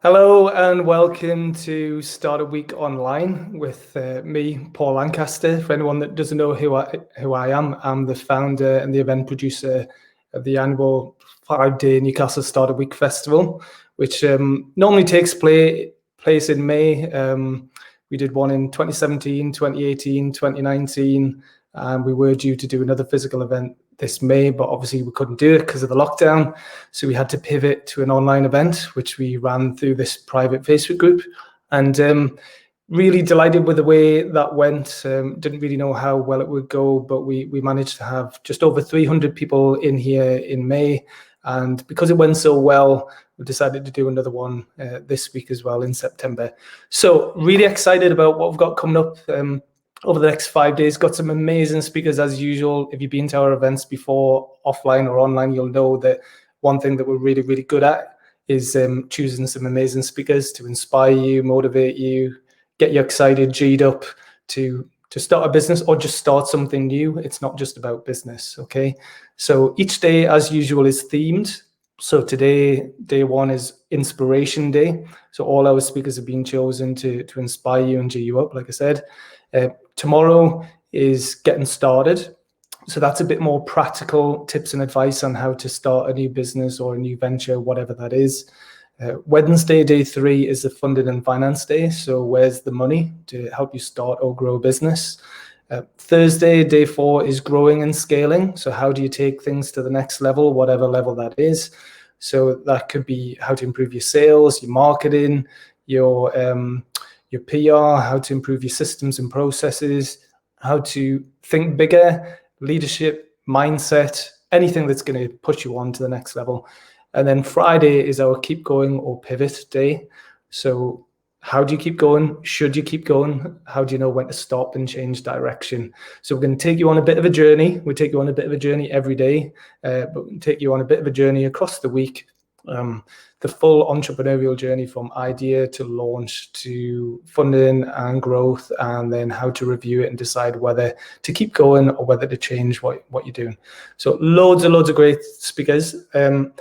Hello and welcome to Startup Week Online with me, Paul Lancaster. For anyone that doesn't know who I am, I'm the founder and the event producer of the annual 5-day Newcastle Startup Week Festival, which normally takes place in May. We did one in 2017, 2018, 2019, and we were due to do another physical event this May, but obviously we couldn't do it because of the lockdown. So we had to pivot to an online event, which we ran through this private Facebook group. And really delighted with the way that went. Didn't really know how well it would go, but we managed to have just over 300 people in here in May. And because it went so well, we decided to do another one this week as well in September. So really excited about what we've got coming up over the next 5 days. Got some amazing speakers as usual. If you've been to our events before, offline or online, you'll know that one thing that we're really, really good at is choosing some amazing speakers to inspire you, motivate you, get you excited, G'd up to start a business or just start something new. It's not just about business, okay? So each day, as usual, is themed. So today, day one is Inspiration Day. So all our speakers have been chosen to inspire you and G you up, like I said. Tomorrow is Getting Started. So that's a bit more practical tips and advice on how to start a new business or a new venture, whatever that is. Wednesday, day 3 is the Funding and Finance Day. So where's the money to help you start or grow a business? Thursday, day 4 is Growing and Scaling. So how do you take things to the next level, whatever level that is? So that could be how to improve your sales, your marketing, your PR, how to improve your systems and processes, how to think bigger, leadership, mindset, anything that's going to push you on to the next level. And then Friday is our Keep Going or Pivot Day. So how do you keep going? Should you keep going? How do you know when to stop and change direction? So we're going to take you on a bit of a journey. We take you on a bit of a journey every day, but we take you on a bit of a journey across the week. The full entrepreneurial journey from idea to launch to funding and growth, and then how to review it and decide whether to keep going or whether to change what you're doing. So loads of great speakers. Going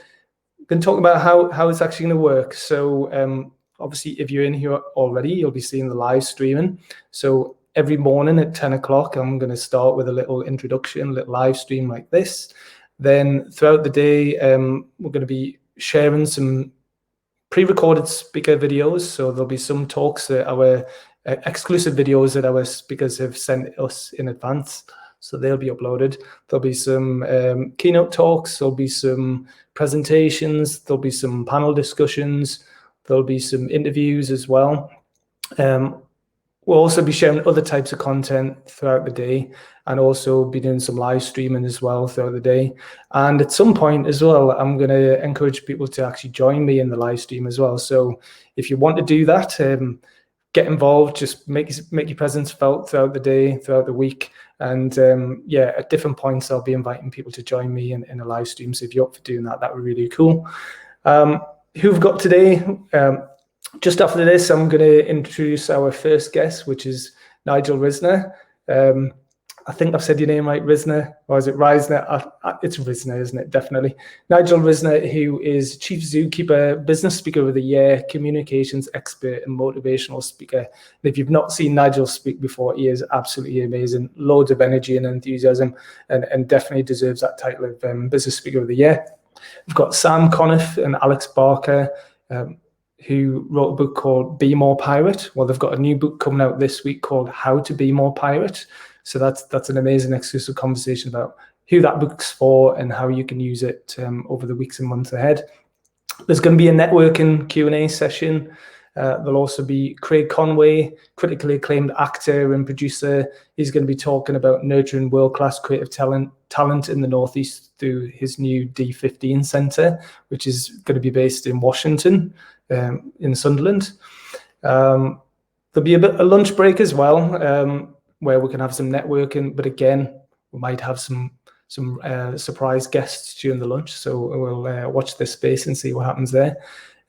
to talk about how it's actually going to work. So obviously, if you're in here already, you'll be seeing the live streaming. So every morning at 10 o'clock, I'm going to start with a little introduction, a little live stream like this. Then throughout the day, we're going to be sharing some pre-recorded speaker videos. So there'll be some talks that our exclusive videos that our speakers have sent us in advance. So they'll be uploaded. There'll be some keynote talks. There'll be some presentations. There'll be some panel discussions. There'll be some interviews as well. We'll also be sharing other types of content throughout the day, and also be doing some live streaming as well throughout the day. And at some point as well, I'm going to encourage people to actually join me in the live stream as well. So if you want to do that, get involved, just make your presence felt throughout the day, throughout the week. And at different points, I'll be inviting people to join me in a live stream. So if you're up for doing that, that would be really cool. Who we've got today? Just after this, I'm going to introduce our first guest, which is Nigel Risner. I think I've said your name right, Risner, or is it Risner? It's Risner, isn't it? Definitely. Nigel Risner, who is Chief Zookeeper, Business Speaker of the Year, Communications Expert and Motivational Speaker. And if you've not seen Nigel speak before, he is absolutely amazing. Loads of energy and enthusiasm, and definitely deserves that title of Business Speaker of the Year. We've got Sam Connoth and Alex Barker, who wrote a book called Be More Pirate. Well, they've got a new book coming out this week called How to Be More Pirate. So that's an amazing exclusive conversation about who that book's for and how you can use it over the weeks and months ahead. There's going to be a networking Q&A session. There'll also be Craig Conway, critically acclaimed actor and producer. He's going to be talking about nurturing world-class creative talent in the Northeast through his new D15 Centre, which is going to be based in Washington, in Sunderland. There'll be a lunch break as well, where we can have some networking, but again, we might have some surprise guests during the lunch. So we'll watch this space and see what happens there.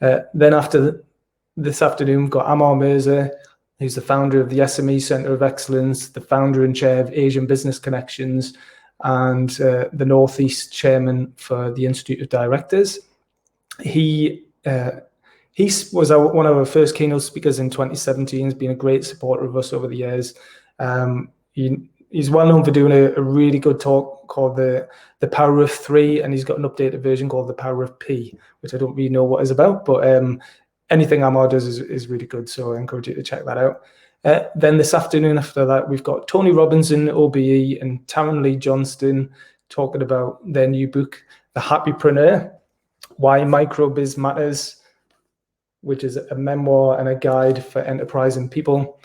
Then after this afternoon, we've got Amar Mirza, who's the founder of the SME Centre of Excellence, the founder and chair of Asian Business Connections, and the Northeast chairman for the Institute of Directors. He He was one of our first keynote speakers in 2017. He's been a great supporter of us over the years. He's well known for doing a really good talk called the Power of Three, and he's got an updated version called the Power of P, which I don't really know what it's about, but anything Amar does is really good, so I encourage you to check that out. Then this afternoon after that, we've got Tony Robinson, OBE, and Taryn Lee Johnston talking about their new book, The Happypreneur, Why Microbiz Matters, which is a memoir and a guide for enterprising people.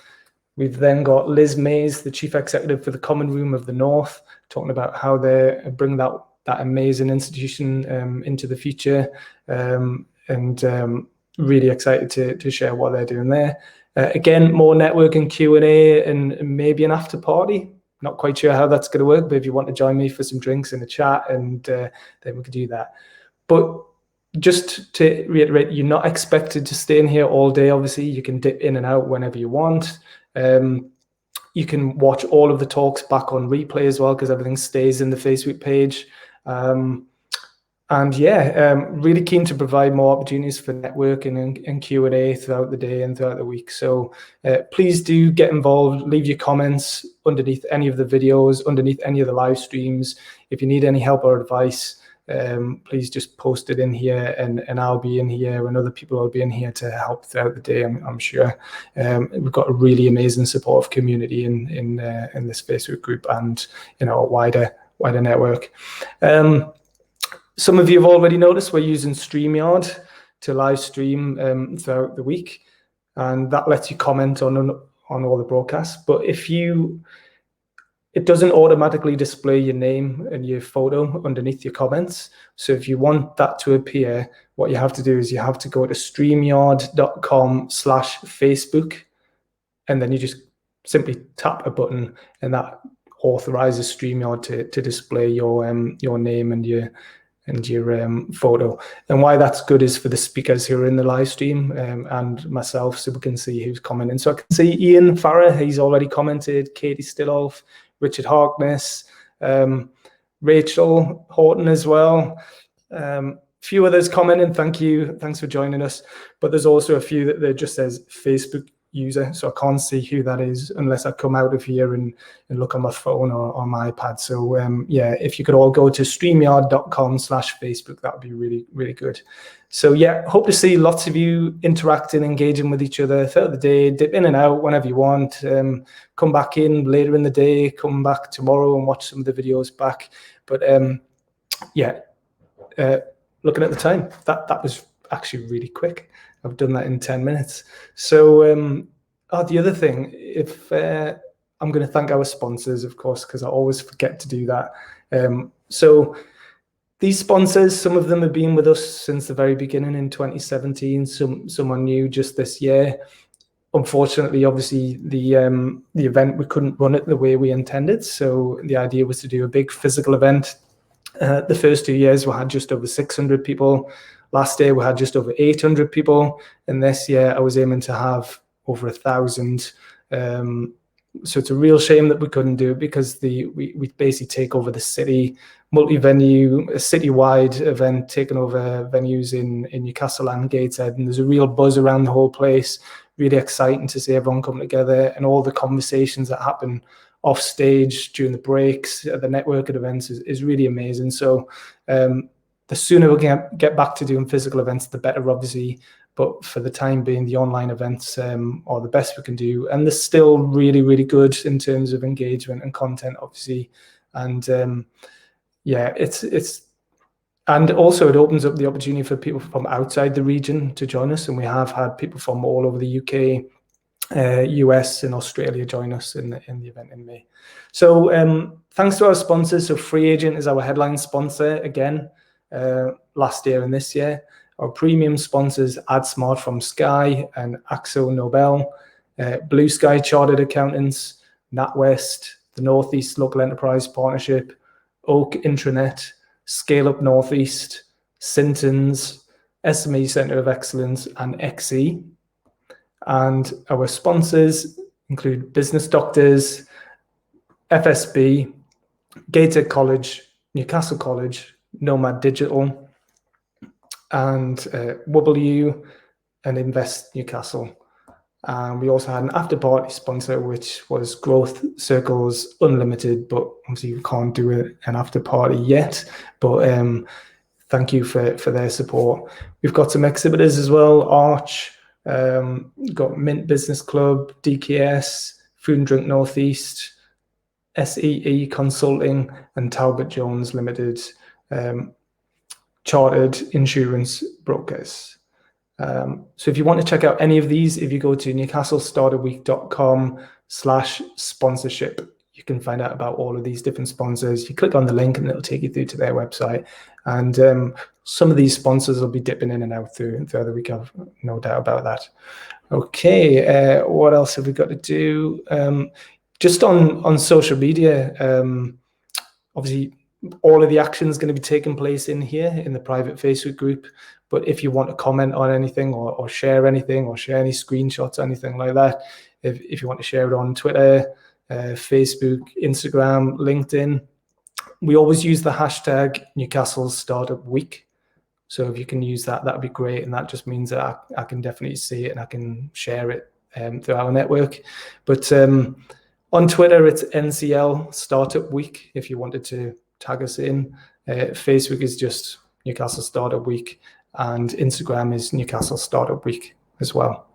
We've then got Liz Mays, the Chief Executive for the Common Room of the North, talking about how they bring that amazing institution into the future, and really excited to share what they're doing there. Again, more networking Q&A and maybe an after party. Not quite sure how that's going to work, but if you want to join me for some drinks in the chat, and then we could do that. But just to reiterate, you're not expected to stay in here all day. Obviously, you can dip in and out whenever you want. You can watch all of the talks back on replay as well, because everything stays in the Facebook page. And yeah, really keen to provide more opportunities for networking and Q&A throughout the day and throughout the week. So please do get involved. Leave your comments underneath any of the videos, underneath any of the live streams. If you need any help or advice, please just post it in here, and I'll be in here, and other people will be in here to help throughout the day, I'm sure. We've got a really amazing supportive community in this Facebook group and a wider network. Some of you have already noticed we're using StreamYard to live stream throughout the week, and that lets you comment on all the broadcasts. But it doesn't automatically display your name and your photo underneath your comments. So if you want that to appear, what you have to do is you have to go to streamyard.com/Facebook, and then you just simply tap a button, and that authorizes StreamYard to display your name and your photo. And why that's good is for the speakers who are in the live stream and myself, so we can see who's commenting. So I can see Ian Farrer, he's already commented, Katie Stillolf, Richard Harkness, Rachel Horton as well. Few others commenting, thanks for joining us. But there's also a few that just says Facebook user, so I can't see who that is unless I come out of here and look on my phone or on my iPad. So yeah, if you could all go to streamyard.com/Facebook, that would be really, really good. So yeah, hope to see lots of you interacting, engaging with each other throughout the day. Dip in and out whenever you want. Come back in later in the day, come back tomorrow and watch some of the videos back. But yeah, looking at the time, that was actually really quick. I've done that in 10 minutes. So the other thing, if I'm going to thank our sponsors, of course, because I always forget to do that. So these sponsors, some of them have been with us since the very beginning in 2017. Some are new just this year. Unfortunately, obviously, the event, we couldn't run it the way we intended. So the idea was to do a big physical event. The first 2 years, we had just over 600 people. Last year, we had just over 800 people. And this year, I was aiming to have over 1,000. So it's a real shame that we couldn't do it, because we basically take over the city, multi-venue, a citywide event, taking over venues in Newcastle and Gateshead. And there's a real buzz around the whole place. Really exciting to see everyone come together, and all the conversations that happen off stage during the breaks at the networking events is really amazing. So the sooner we can get back to doing physical events, the better, obviously. But for the time being, the online events are the best we can do. And they're still really, really good in terms of engagement and content, obviously. And yeah, and also it opens up the opportunity for people from outside the region to join us. And we have had people from all over the UK, US and Australia join us in the event in May. So thanks to our sponsors. So Free Agent is our headline sponsor again, last year and this year. Our premium sponsors, AdSmart from Sky and Axo Nobel, Blue Sky Chartered Accountants, NatWest, the Northeast Local Enterprise Partnership, Oak Intranet, Scale Up Northeast, Sintons, SME Centre of Excellence, and XE. And our sponsors include Business Doctors, FSB, Gateshead College, Newcastle College, Nomad Digital, and WU, and Invest Newcastle. We also had an after-party sponsor, which was Growth Circles Unlimited, but obviously we can't do an after-party yet. But thank you for their support. We've got some exhibitors as well, Arch, got Mint Business Club, DKS, Food and Drink Northeast, SEE Consulting, and Talbot Jones Limited, chartered insurance brokers. So if you want to check out any of these, if you go to newcastlestartupweek.com/sponsorship, you can find out about all of these different sponsors. You click on the link and it'll take you through to their website. And some of these sponsors will be dipping in and out through the week. I've no doubt about that. Okay, what else have we got to do? Just on social media, obviously all of the action is going to be taking place in here in the private Facebook group. But if you want to comment on anything or share anything or share any screenshots, anything like that, if you want to share it on Twitter, Facebook, Instagram, LinkedIn, we always use the hashtag Newcastle Startup Week. So if you can use that, that'd be great. And that just means that I can definitely see it and I can share it through our network. But on Twitter, it's NCL Startup Week if you wanted to tag us in. Facebook is just Newcastle Startup Week, and Instagram is Newcastle Startup Week as well.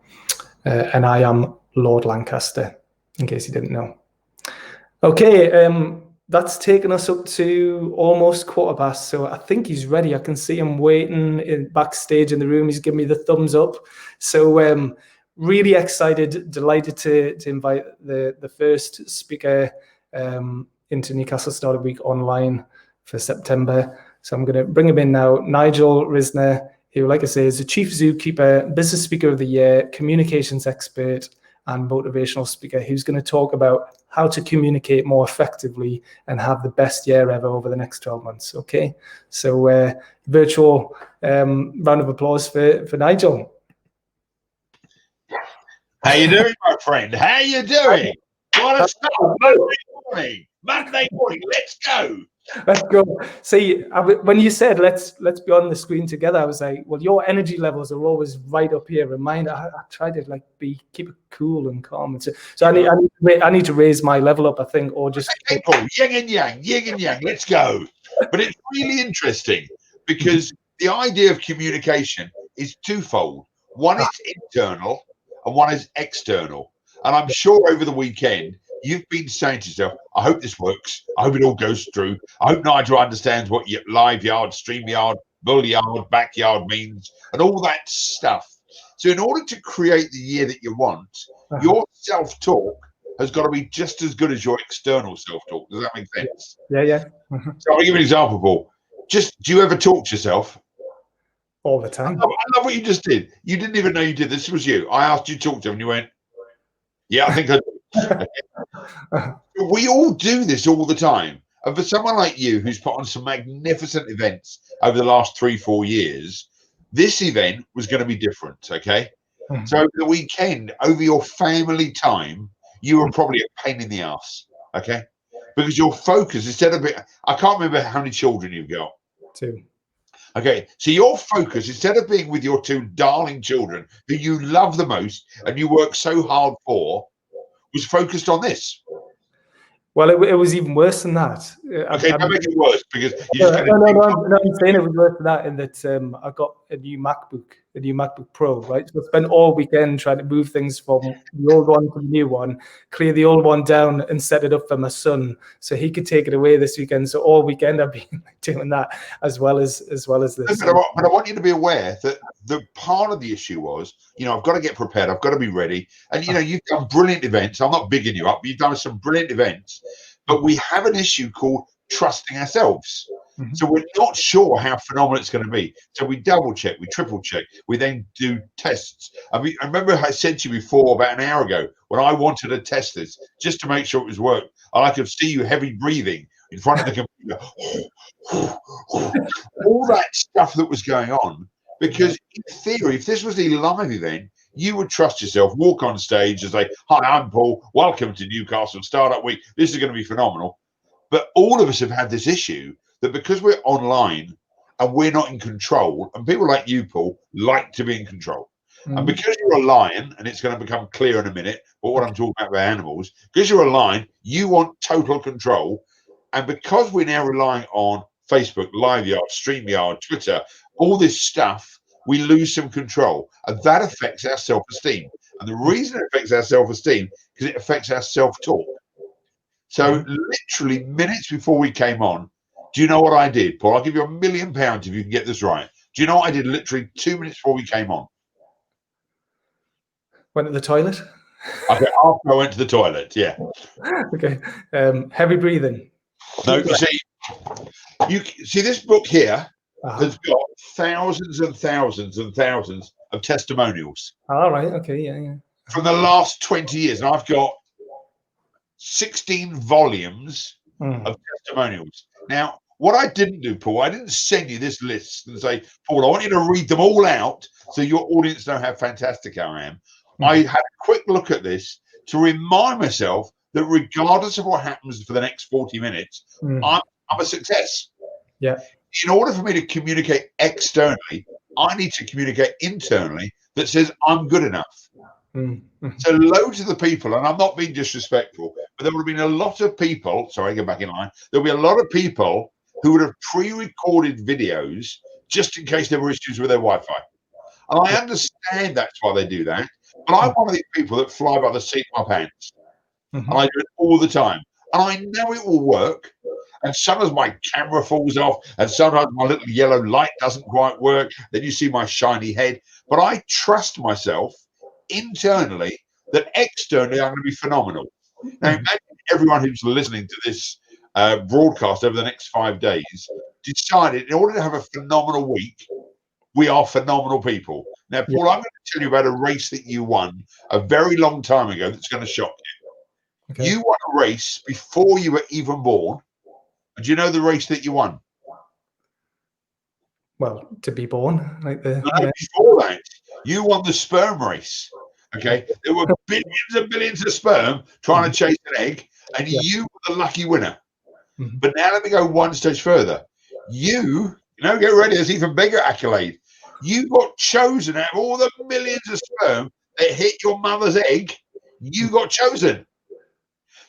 And I am Lord Lancaster, in case you didn't know. Okay, that's taken us up to almost 15:15. So I think he's ready. I can see him waiting backstage in the room. He's giving me the thumbs up. So really excited, delighted to invite the first speaker into Newcastle Startup Week online for September. So I'm going to bring him in now. Nigel Risner, who, like I say, is the Chief Zookeeper, Business Speaker of the Year, Communications Expert, and Motivational Speaker, who's going to talk about how to communicate more effectively and have the best year ever over the next 12 months. Okay, so virtual round of applause for Nigel. How you doing, my friend? How you doing? What a start. Monday morning, let's go. Let's go. See, when you said let's be on the screen together, I was like, well, your energy levels are always right up here. Remind, I try to keep it cool and calm. And so I need to raise my level up, I think, or just yin and yang. Let's go. But it's really interesting because the idea of communication is twofold. One is internal and one is external. And I'm sure over the weekend, you've been saying to yourself, I hope this works. I hope it all goes through. I hope Nigel understands what live yard, stream yard, bull yard, backyard means, and all that stuff. So in order to create the year that you want, your self-talk has got to be just as good as your external self-talk. Does that make sense? Yeah. So I'll give you an example, Paul. Do you ever talk to yourself? All the time. I love what you just did. You didn't even know you did. This was you. I asked you to talk to him and you went, yeah, I think I do. We all do this all the time. And for someone like you who's put on some magnificent events over the last 3-4 years, this event was going to be different, okay? So over the weekend, over your family time, you were probably a pain in the ass, okay? Because your focus, instead of I can't remember how many children you've got. 2. Okay, so your focus, instead of being with your 2 darling children who you love the most and you work so hard for, was focused on this. Well, it was even worse than that. Okay, don't make it worse because you just I'm saying it was worse than that in that I got a new MacBook Pro, right? So I spent all weekend trying to move things from the old one to the new one, clear the old one down and set it up for my son so he could take it away this weekend. So all weekend I've been doing that as well as this. But I want you to be aware that the part of the issue was, I've got to get prepared. I've got to be ready. And, you've done brilliant events. I'm not bigging you up, but you've done some brilliant events. But we have an issue called trusting ourselves. So we're not sure how phenomenal it's going to be. So we double check, we triple check, we then do tests. I remember I said to you before about an hour ago when I wanted to test this just to make sure it was worked. And I could see you heavy breathing in front of the computer. All that stuff that was going on. Because in theory, if this was a live event, you would trust yourself, walk on stage and say, hi, I'm Paul. Welcome to Newcastle Startup Week. This is going to be phenomenal. But all of us have had this issue that because we're online and we're not in control, and people like you, Paul, like to be in control. And because you're a lion, and it's going to become clear in a minute, but what I'm talking about with animals, because you're a lion, you want total control. And because we're now relying on Facebook, LiveYard, StreamYard, Twitter, all this stuff, we lose some control. And that affects our self-esteem. And the reason it affects our self-esteem is it affects our self-talk. So literally minutes before we came on, do you know what I did, Paul? I'll give you £1 million if you can get this right. Do you know what I did literally 2 minutes before we came on? Went to the toilet. Okay, after I went to the toilet, yeah. Okay. Heavy breathing. No, you see this book here has got thousands and thousands and thousands of testimonials. All right. Okay. Yeah. From the last 20 years. And I've got 16 volumes of testimonials. Now, what I didn't do, Paul, I didn't send you this list and say, Paul, I want you to read them all out so your audience know how fantastic I am. I had a quick look at this to remind myself that regardless of what happens for the next 40 minutes, I'm a success. Yeah. In order for me to communicate externally, I need to communicate internally that says I'm good enough. So loads of the people, and I'm not being disrespectful, but there would have been a lot of people, sorry, get back in line, there'll be a lot of people who would have pre-recorded videos just in case there were issues with their Wi-Fi. And I understand that's why they do that, but I'm one of these people that fly by the seat of my pants. And I do it all the time. And I know it will work. And sometimes my camera falls off, and sometimes my little yellow light doesn't quite work. Then you see my shiny head. But I trust myself internally that externally I'm going to be phenomenal. Now, imagine everyone who's listening to this broadcast over the next 5 days decided in order to have a phenomenal week, we are phenomenal people. Now, Paul, I'm going to tell you about a race that you won a very long time ago that's going to shock you. Okay. You won a race before you were even born. And do you know the race that you won? Well, to be born, like the. No, before that, you won the sperm race. Okay, there were billions and billions of sperm trying to chase an egg, and you were the lucky winner. But now let me go one stage further. You know, get ready. There's even bigger accolade. You got chosen out of all the millions of sperm that hit your mother's egg. You got chosen.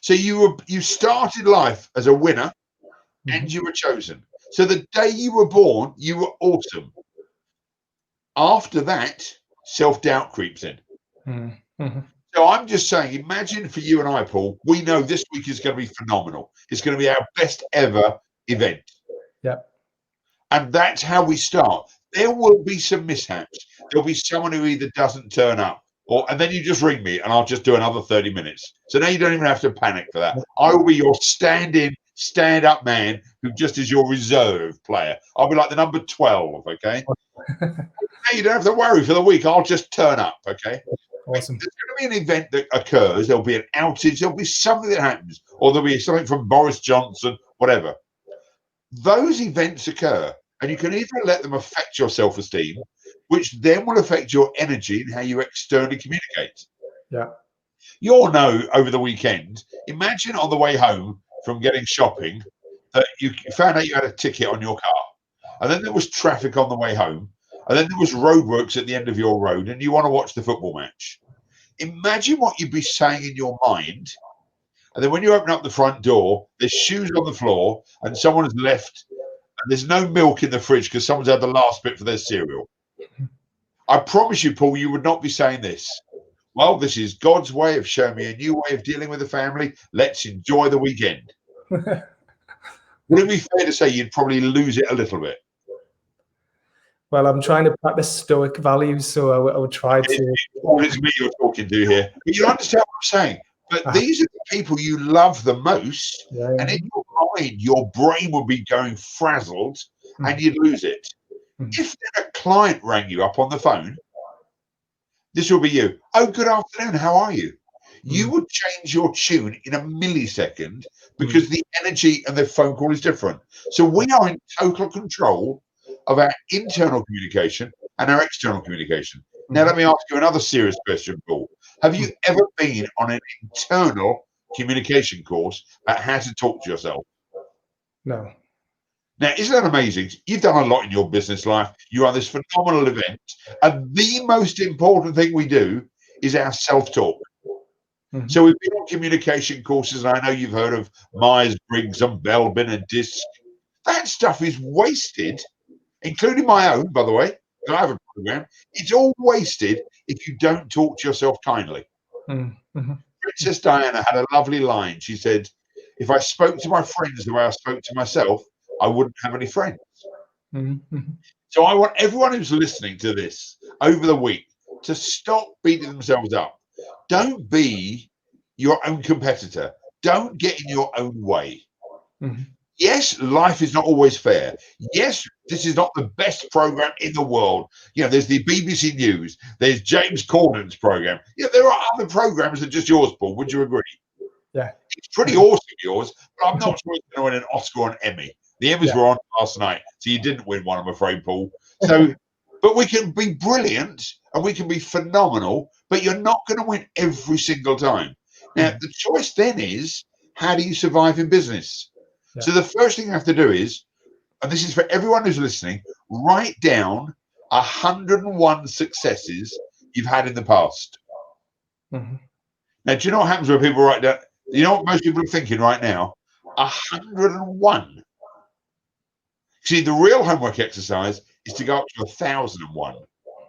So you started life as a winner, and you were chosen. So the day you were born, you were awesome. After that, self-doubt creeps in. So I'm just saying, imagine for you and I, Paul, we know this week is going to be phenomenal. It's going to be our best ever event. Yeah. And that's how we start. There will be some mishaps. There'll be someone who either doesn't turn up, and then you just ring me and I'll just do another 30 minutes. So now you don't even have to panic for that. I will be your stand-up man who just is your reserve player. I'll be like the number 12, okay? Now you don't have to worry for the week. I'll just turn up, okay? Awesome. There's going to be an event that occurs. There'll be an outage. There'll be something that happens. Or there'll be something from Boris Johnson, whatever. Those events occur, and you can either let them affect your self-esteem, which then will affect your energy and how you externally communicate. Yeah. You'll know over the weekend, imagine on the way home from getting shopping that you found out you had a ticket on your car, and then there was traffic on the way home, and then there was roadworks at the end of your road, and you want to watch the football match. Imagine what you'd be saying in your mind. And then when you open up the front door, there's shoes on the floor and someone has left, and there's no milk in the fridge because someone's had the last bit for their cereal. I promise you, Paul, you would not be saying this. Well, this is God's way of showing me a new way of dealing with the family. Let's enjoy the weekend. Would it be fair to say you'd probably lose it a little bit? Well, I'm trying to practice stoic values, so I would try to. It's me you're talking to here. But you understand what I'm saying? But these are the people you love the most. Yeah. And in your mind, your brain will be going frazzled and you'd lose it. If then a client rang you up on the phone, this will be you. Oh, good afternoon. How are you? You would change your tune in a millisecond because the energy and the phone call is different. So we are in total control of our internal communication and our external communication. Now, let me ask you another serious question, Paul. Have you ever been on an internal communication course about how to talk to yourself? No. Now, isn't that amazing? You've done a lot in your business life. You run this phenomenal event. And the most important thing we do is our self-talk. Mhm. So we've been on communication courses, and I know you've heard of Myers-Briggs and Belbin and DISC. That stuff is wasted, including my own, by the way, because I have a program. It's all wasted if you don't talk to yourself kindly. Mm-hmm. Princess Diana had a lovely line. She said, if I spoke to my friends the way I spoke to myself, I wouldn't have any friends. Mm-hmm. So I want everyone who's listening to this over the week to stop beating themselves up. Don't be your own competitor. Don't get in your own way. Mm-hmm. Yes, life is not always fair. Yes, this is not the best program in the world. You know, there's the BBC News, there's James Corden's program. Yeah, there are other programs than just yours, Paul. Would you agree? Yeah. It's pretty awesome, yours, but I'm not sure it's going to win an Oscar or an Emmy. The Emmys were on last night, so you didn't win one, I'm afraid, Paul. So, but we can be brilliant and we can be phenomenal, but you're not going to win every single time. Now, the choice then is, how do you survive in business? Yeah. So the first thing you have to do is, and this is for everyone who's listening, write down 101 successes you've had in the past. Mm-hmm. Now, do you know what happens when people write down? You know what most people are thinking right now? 101. See, the real homework exercise is to go up to 1,001.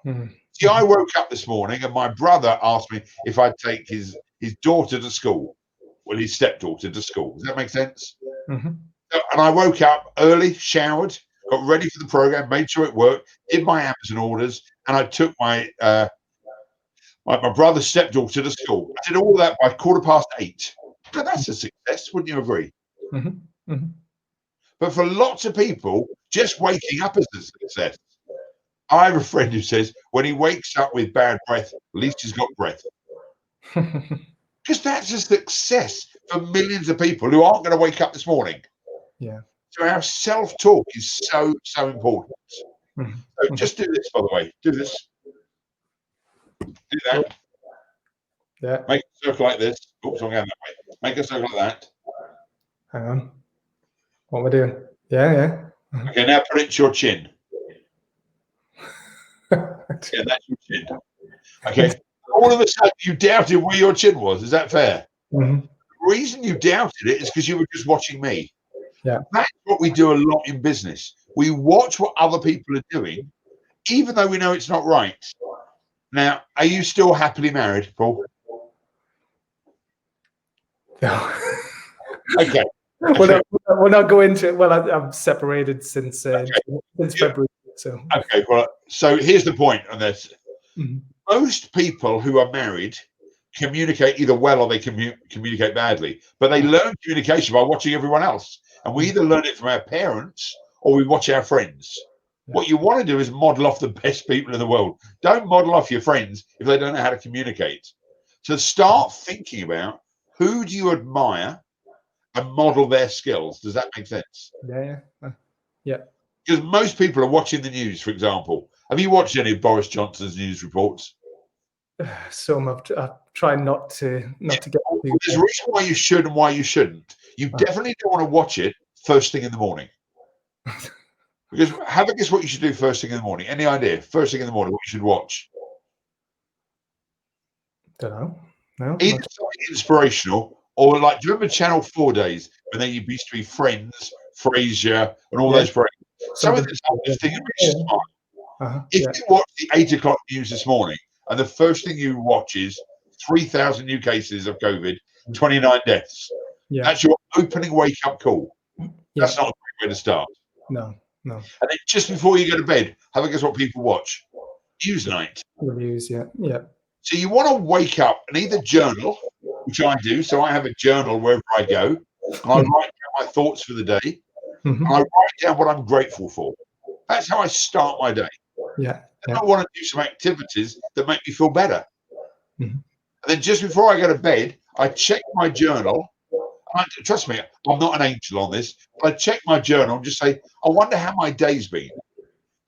Mm-hmm. See, I woke up this morning and my brother asked me if I'd take his daughter to school. Well, his stepdaughter to school. Does that make sense? Mm-hmm. And I woke up early, showered, got ready for the program, made sure it worked, did my Amazon orders, and I took my my brother's stepdaughter to school. I did all that by 8:15. Now, that's a success, wouldn't you agree? Mm-hmm. Mm-hmm. But for lots of people, just waking up is a success. I have a friend who says when he wakes up with bad breath, at least he's got breath. Because that's a success for millions of people who aren't going to wake up this morning. Yeah. So our self-talk is so, so important. Mm-hmm. So just do this, by the way. Do this. Do that. Yeah. Make a circle like this. Oops, I'm going that way. Make a circle like that. Hang on. What am I doing? Yeah, yeah. Mm-hmm. Okay, now put it to your chin. Yeah, that's your chin. Okay. All of a sudden, you doubted where your chin was. Is that fair? Mm-hmm. The reason you doubted it is because you were just watching me. Yeah. That's what we do a lot in business. We watch what other people are doing, even though we know it's not right. Now, are you still happily married, Paul? No. Okay. We're not going to. Well, I'm separated since February. So Okay. Well, so here's the point on this. mm-hmm. Most people who are married communicate either well or they communicate badly, but they learn communication by watching everyone else. And we either learn it from our parents or we watch our friends. Yeah. What you want to do is model off the best people in the world. Don't model off your friends if they don't know how to communicate. So start thinking about who do you admire and model their skills. Does that make sense? Yeah. Yeah. Because most people are watching the news, for example. Have you watched any of Boris Johnson's news reports? Some I've tried not to get. There's a reason why you should and why you shouldn't. You definitely don't want to watch it first thing in the morning. Because have a guess what you should do first thing in the morning. Any idea? First thing in the morning, what you should watch? Don't know. No. Either something inspirational or like, do you remember Channel 4 days when they used to be Friends, Frasier, and all those programs? Something that's uplifting and makes you smile. If you watch the 8 o'clock news this morning and the first thing you watch is 3,000 new cases of COVID, 29 deaths, that's your opening wake-up call. That's not a great way to start. No. And then just before you go to bed, have a guess what people watch? Newsnight. Reviews, yeah. So you want to wake up and either journal, which I do. So I have a journal wherever I go, and I write down my thoughts for the day, and I write down what I'm grateful for. That's how I start my day. Yeah. And I want to do some activities that make me feel better. Mm-hmm. And then just before I go to bed, I check my journal. Trust me, I'm not an angel on this, but I check my journal and just say, I wonder how my day's been.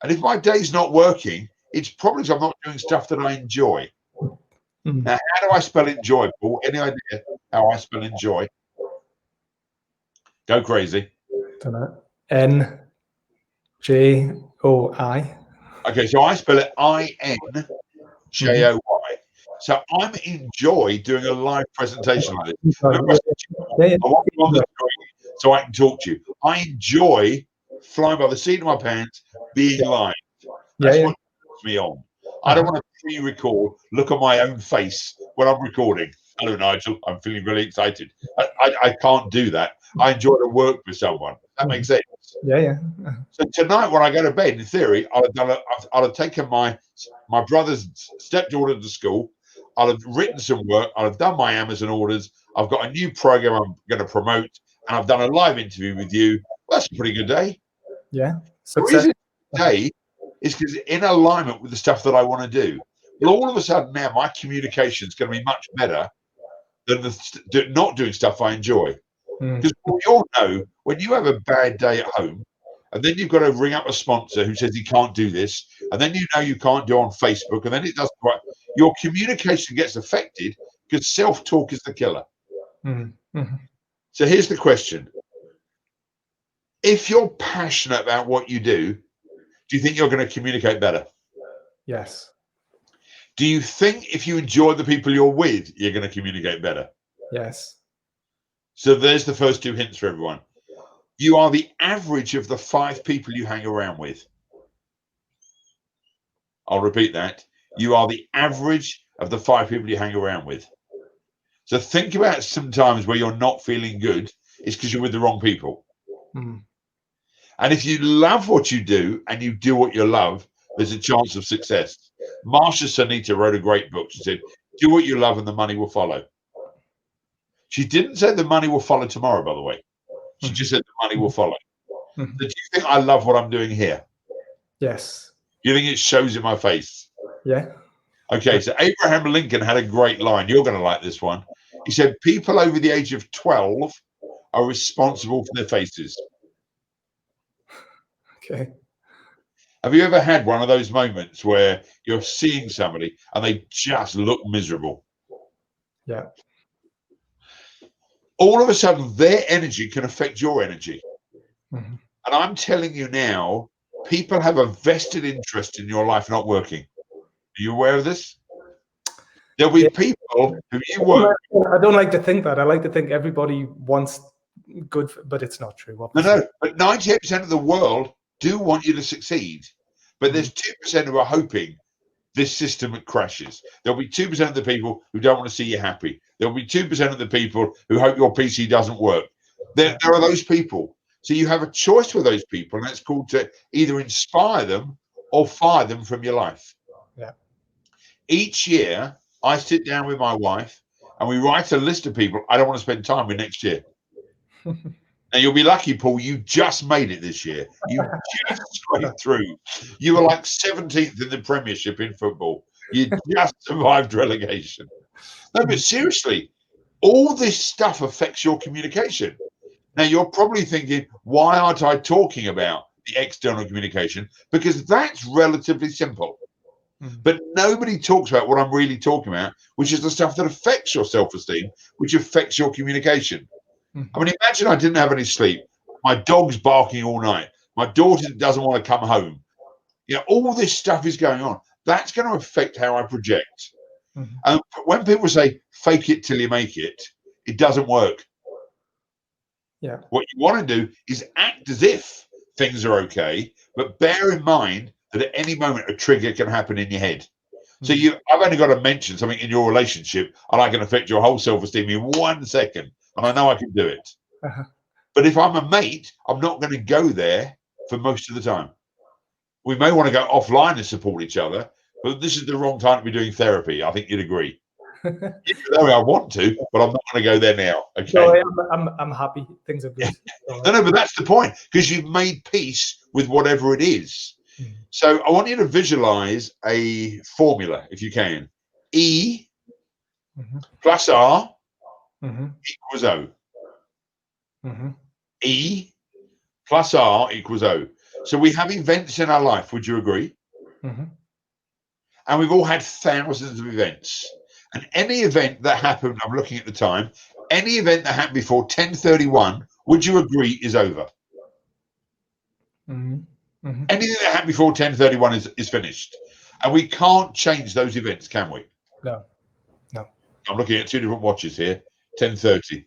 And if my day's not working, it's probably because I'm not doing stuff that I enjoy. Mm-hmm. Now, how do I spell enjoy, Paul? Any idea how I spell enjoy? Go crazy. Don't know. N J-O-I. Okay, so I spell it I-N-J-O-Y. So I'm enjoy doing a live presentation like this. Remember I said to you, I want you on the screen so I can talk to you. I enjoy flying by the seat of my pants, being live. That's what puts me on. I don't want to pre-record, look at my own face when I'm recording. Hello, Nigel. I'm feeling really excited. I can't do that. I enjoy to work with someone. That makes sense. Yeah. So tonight, when I go to bed, in theory, I'll have taken my brother's stepdaughter to school. I'll have written some work. I'll have done my Amazon orders. I've got a new program I'm going to promote, and I've done a live interview with you. Well, that's a pretty good day. Yeah. The reason today is because in alignment with the stuff that I want to do. Well, all of a sudden now my communication is going to be much better than not doing stuff I enjoy. Because we all know when you have a bad day at home, and then you've got to ring up a sponsor who says he can't do this, and then you know you can't do on Facebook, and then it doesn't work. Your communication gets affected because self-talk is the killer. So here's the question. If you're passionate about what you do you think you're going to communicate better? Yes. Do you think if you enjoy the people you're with, you're going to communicate better? Yes. So there's the first two hints for everyone. You are the average of the 5 people you hang around with. I'll repeat that. You are the average of the 5 people you hang around with. So think about some times where you're not feeling good. It's because you're with the wrong people. And if you love what you do and you do what you love, there's a chance of success. Marsha Sanita wrote a great book. She said, do what you love and the money will follow. She didn't say the money will follow tomorrow, by the way. She just said the money will follow. So do you think I love what I'm doing here? Yes. Do you think it shows in my face? Yeah. Okay, so Abraham Lincoln had a great line. You're going to like this one. He said, people over the age of 12 are responsible for their faces. Okay. Have you ever had one of those moments where you're seeing somebody and they just look miserable? Yeah. All of a sudden, their energy can affect your energy. And I'm telling you now, people have a vested interest in your life not working. Are you aware of this? There'll be people who you work with. I don't like to think that. I like to think everybody wants good, but it's not true. Obviously. No, but 98% of the world do want you to succeed. But there's 2% who are hoping this system crashes. There'll be 2% of the people who don't want to see you happy. There'll be 2% of the people who hope your PC doesn't work. There are those people. So you have a choice with those people, and that's called to either inspire them or fire them from your life. Yeah. Each year, I sit down with my wife and we write a list of people I don't want to spend time with next year. Now, you'll be lucky, Paul, you just made it this year. You just scraped through. You were like 17th in the Premiership in football. You just survived relegation. No, but seriously, all this stuff affects your communication. Now, you're probably thinking, why aren't I talking about the external communication? Because that's relatively simple. But nobody talks about what I'm really talking about, which is the stuff that affects your self-esteem, which affects your communication. I mean, imagine I didn't have any sleep. My dog's barking all night. My daughter doesn't want to come home. You know, all this stuff is going on. That's going to affect how I project. And when people say, fake it till you make it, it doesn't work. Yeah. What you want to do is act as if things are okay, but bear in mind that at any moment a trigger can happen in your head. So I've only got to mention something in your relationship and I can affect your whole self-esteem in 1 second. And I know I can do it. But if I'm a mate, I'm not going to go there for most of the time. We may want to go offline and support each other, but this is the wrong time to be doing therapy. I think you'd agree. I want to, but I'm not going to go there now. Okay. So I'm happy. Things are good. No, but that's the point, because you've made peace with whatever it is. So I want you to visualize a formula, if you can. E plus R equals O. E plus R equals O. So we have events in our life. Would you agree? And we've all had thousands of events. And any event that happened, I'm looking at the time, any event that happened before 10:31, would you agree is over? Anything that happened before 10:31 is finished. And we can't change those events, can we? No. I'm looking at 2 different watches here. 10:30.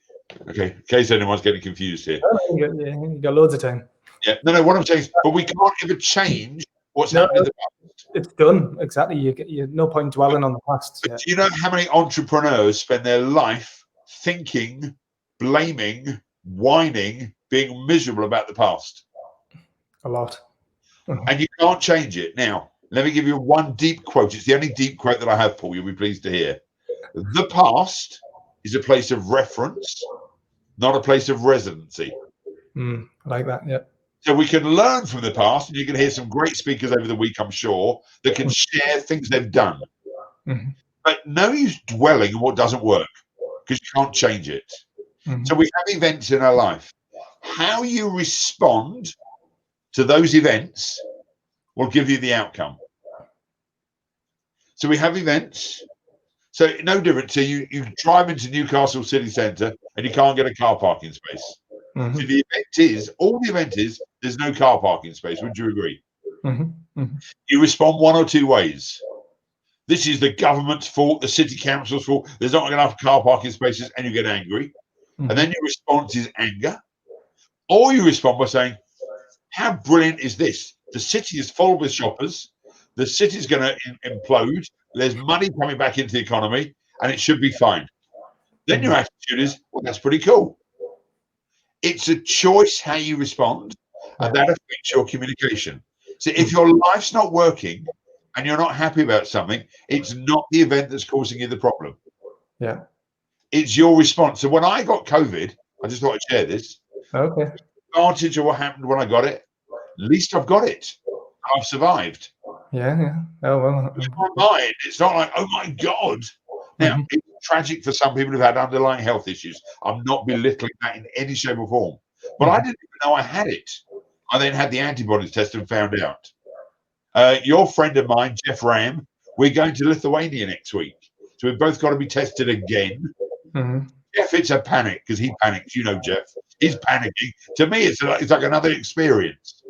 Okay, in case anyone's getting confused here. Oh, you got loads of time. Yeah, no, what I'm saying is, but we can't ever change what's happened in the past. It's done, exactly. You no point dwelling on the past. But do you know how many entrepreneurs spend their life thinking, blaming, whining, being miserable about the past? A lot. And you can't change it. Now, let me give you one deep quote. It's the only deep quote that I have, Paul. You'll be pleased to hear. The past is a place of reference, not a place of residency. I like that, yeah. So we can learn from the past, and you can hear some great speakers over the week, I'm sure, that can share things they've done. But no use dwelling on what doesn't work, because you can't change it. So we have events in our life. How you respond to those events will give you the outcome. So we have events. So no different. So you drive into Newcastle city centre and you can't get a car parking space. So the event is, all the event is, there's no car parking space. Would you agree? You respond one or two ways. This is the government's fault, the city council's fault. There's not enough car parking spaces, and you get angry. And then your response is anger. Or you respond by saying, how brilliant is this? The city is full with shoppers. The city's going to implode. There's money coming back into the economy, and it should be fine. Then your attitude is, well, that's pretty cool. It's a choice how you respond, and that affects your communication. So if your life's not working and you're not happy about something, it's not the event that's causing you the problem. Yeah. It's your response. So when I got COVID, I just thought I'd share this. Okay. The advantage of what happened when I got it, at least I've got it. I've survived. Yeah. Oh, well. It's my mind. It's not like, oh my God. Now, it's tragic for some people who've had underlying health issues. I'm not belittling that in any shape or form. But I didn't even know I had it. I then had the antibodies test and found out. Your friend of mine, Jeff Ram, we're going to Lithuania next week. So we've both got to be tested again. Jeff, it's a panic because he panics. You know, Jeff, he's panicking. To me, it's like another experience.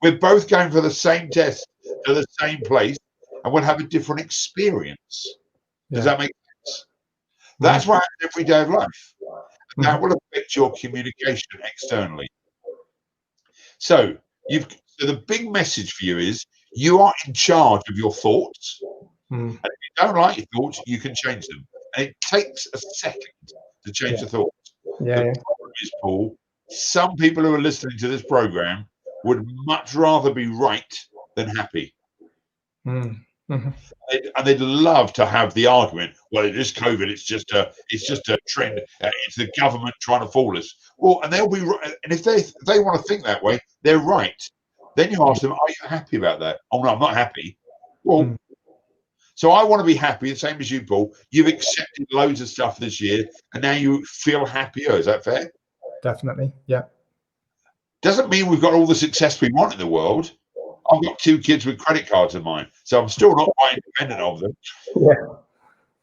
We're both going for the same test to the same place, and we'll have a different experience. Does that make sense? That's what happens every day of life. That will affect your communication externally. So the big message for you is you are in charge of your thoughts. And if you don't like your thoughts, you can change them. And it takes a second to change the thoughts. The problem is, Paul, some people who are listening to this program would much rather be right than happy. And they'd love to have the argument, well, it is COVID, it's just a trend, it's the government trying to fool us. Well, and they'll be right. And if they want to think that way, they're right. Then you ask them, are you happy about that? Oh no, I'm not happy. Well, so I want to be happy, the same as you, Paul. You've accepted loads of stuff this year, and now you feel happier. Is that fair? Definitely, yeah. Doesn't mean we've got all the success we want in the world. I've got 2 kids with credit cards of mine, so I'm still not quite independent of them.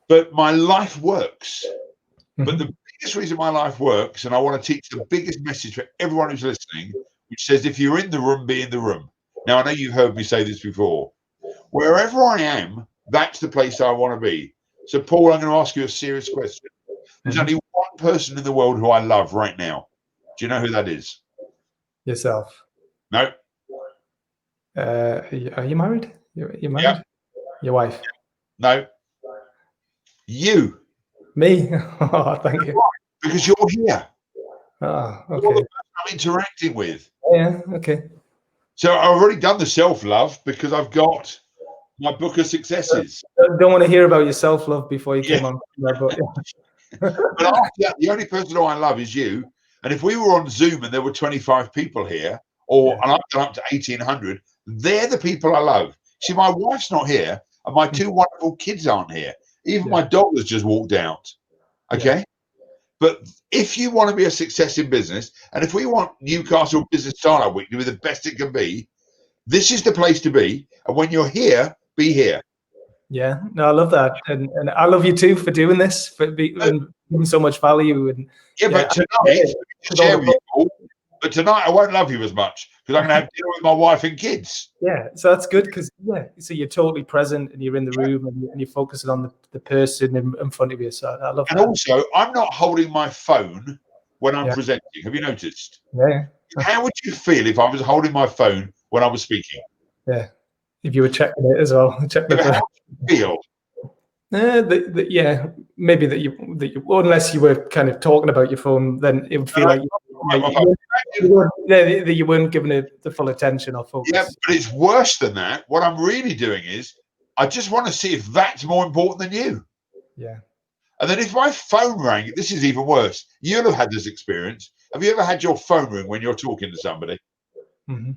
But my life works. But the biggest reason my life works, and I want to teach the biggest message for everyone who's listening, which says, if you're in the room, be in the room. Now, I know you've heard me say this before. Wherever I am, that's the place I want to be. So, Paul, I'm going to ask you a serious question. There's only one person in the world who I love right now. Do you know who that is? Yourself. No. Are you married? You're married? Yeah. Your wife? No. You. Me? Oh, thank you. Because you're here. Oh, okay. You're the person I'm interacting with. Yeah, okay. So I've already done the self-love because I've got my book of successes. I don't want to hear about your self-love before you came on. But the only person who I love is you. And if we were on Zoom and there were 25 people here, and I've done up to 1,800, they're the people I love. See, my wife's not here, and my 2 wonderful kids aren't here. Even my dog has just walked out. Okay? But if you want to be a success in business, and if we want Newcastle Business Startup Week to be the best it can be, this is the place to be. And when you're here, be here. Yeah, no, I love that. And I love you too for doing this, for giving so much value. And but tonight, share with you all, But tonight I won't love you as much because I'm going to have dinner with my wife and kids. Yeah, so that's good because so you're totally present and you're in the room and you're focusing on the person in front of you. So I love And that. also, I'm not holding my phone when I'm Yeah. presenting. Have you noticed? Yeah, How would you feel if I was holding my phone when I was speaking? yeah. If you were checking it as well, checking How it. would you feel? Yeah, maybe that you unless you were kind of talking about your phone, then it would feel like you weren't giving it the full attention or focus. Yeah, but it's worse than that. What I'm really doing is I just want to see if that's more important than you. Yeah. And then if my phone rang, this is even worse. You'll have had this experience. Have you ever had your phone ring when you're talking to somebody? Mm-hmm.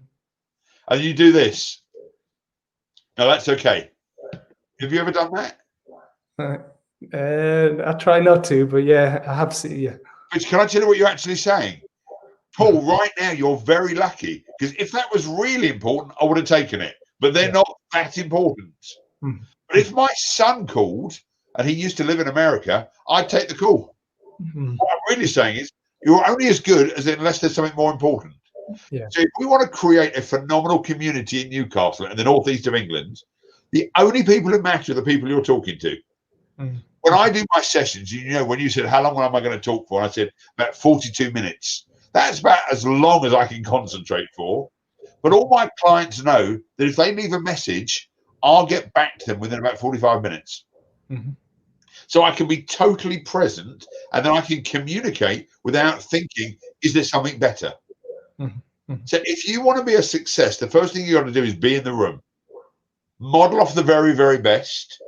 And you do this? No, that's okay. Have you ever done that? I try not to, but yeah, I have seen. Yeah. But can I tell you what you're actually saying? Paul, right now you're very lucky because if that was really important, I would have taken it. But they're not that important. Mm-hmm. But if my son called and he used to live in America, I'd take the call. Mm-hmm. What I'm really saying is you're only as good as unless there's something more important. Yeah. So if we want to create a phenomenal community in Newcastle and the northeast of England, the only people who matter are the people you're talking to. Mm-hmm. When I do my sessions, when you said, how long am I going to talk for? I said, about 42 minutes. That's about as long as I can concentrate for. But all my clients know that if they leave a message, I'll get back to them within about 45 minutes. Mm-hmm. So I can be totally present and then I can communicate without thinking, is there something better? Mm-hmm. So if you want to be a success, the first thing you got to do is be in the room. Model off the very, very best.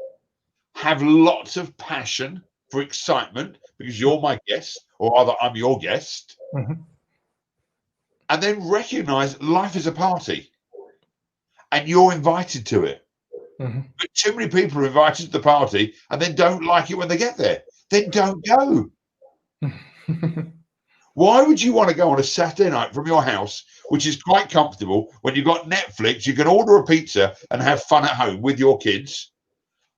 Have lots of passion for excitement because you're my guest, or rather, I'm your guest. Mm-hmm. And then recognize life is a party and you're invited to it. Mm-hmm. But too many people are invited to the party and then don't like it when they get there. Then don't go. Why would you want to go on a Saturday night from your house, which is quite comfortable, when you've got Netflix, you can order a pizza and have fun at home with your kids?